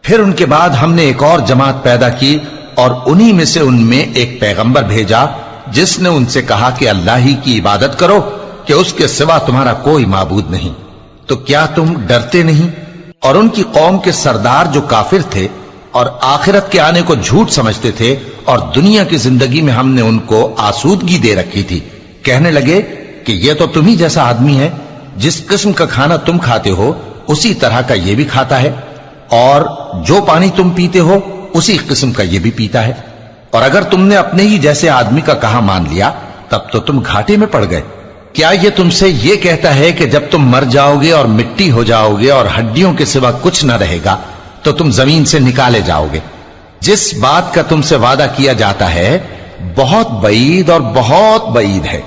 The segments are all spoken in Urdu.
پھر ان کے بعد ہم نے ایک اور جماعت پیدا کی اور انہی میں سے ان میں ایک پیغمبر بھیجا جس نے ان سے کہا کہ اللہ ہی کی عبادت کرو کہ اس کے سوا تمہارا کوئی معبود نہیں، تو کیا تم ڈرتے نہیں؟ اور ان کی قوم کے سردار جو کافر تھے اور آخرت کے آنے کو جھوٹ سمجھتے تھے اور دنیا کی زندگی میں ہم نے ان کو آسودگی دے رکھی تھی، کہنے لگے کہ یہ تو تمہیں جیسا آدمی ہے، جس قسم کا کھانا تم کھاتے ہو اسی طرح کا یہ بھی کھاتا ہے، اور جو پانی تم پیتے ہو اسی قسم کا یہ بھی پیتا ہے، اور اگر تم نے اپنے ہی جیسے آدمی کا کہا مان لیا تب تو تم گھاٹے میں پڑ گئے۔ کیا یہ تم سے یہ کہتا ہے کہ جب تم مر جاؤ گے اور مٹی ہو جاؤ گے اور ہڈیوں کے سوا کچھ نہ رہے گا تو تم زمین سے نکالے جاؤ گے؟ جس بات کا تم سے وعدہ کیا جاتا ہے بہت بعید اور بہت بعید ہے۔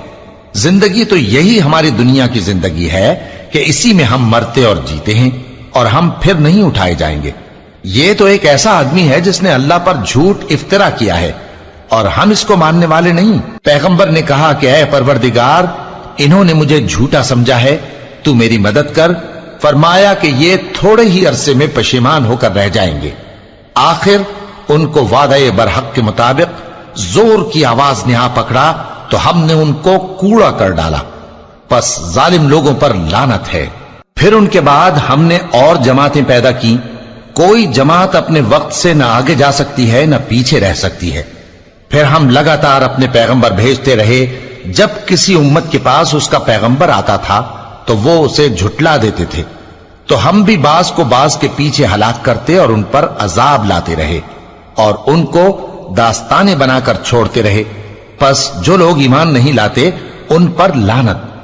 زندگی تو یہی ہماری دنیا کی زندگی ہے کہ اسی میں ہم مرتے اور جیتے ہیں اور ہم پھر نہیں اٹھائے جائیں گے۔ یہ تو ایک ایسا آدمی ہے جس نے اللہ پر جھوٹ افطرا کیا ہے اور ہم اس کو ماننے والے نہیں۔ پیغمبر نے کہا کہ اے پروردگار، انہوں نے مجھے جھوٹا سمجھا ہے، تو میری مدد کر۔ فرمایا کہ یہ تھوڑے ہی عرصے میں پشیمان ہو کر رہ جائیں گے۔ آخر ان کو وعدہ برحق کے مطابق زور کی آواز نے آ پکڑا تو ہم نے ان کو کوڑا کر ڈالا، پس ظالم لوگوں پر لعنت ہے۔ پھر ان کے بعد ہم نے اور جماعتیں پیدا کی، کوئی جماعت اپنے وقت سے نہ آگے جا سکتی ہے نہ پیچھے رہ سکتی ہے۔ پھر ہم لگاتار اپنے پیغمبر بھیجتے رہے، جب کسی امت کے پاس اس کا پیغمبر آتا تھا تو وہ اسے جھٹلا دیتے تھے، تو ہم بھی بعض کو بعض کے پیچھے ہلاک کرتے اور ان پر عذاب لاتے رہے اور ان کو داستانے بنا کر چھوڑتے رہے۔ پس جو لوگ ایمان نہیں لاتے ان پر لعنت۔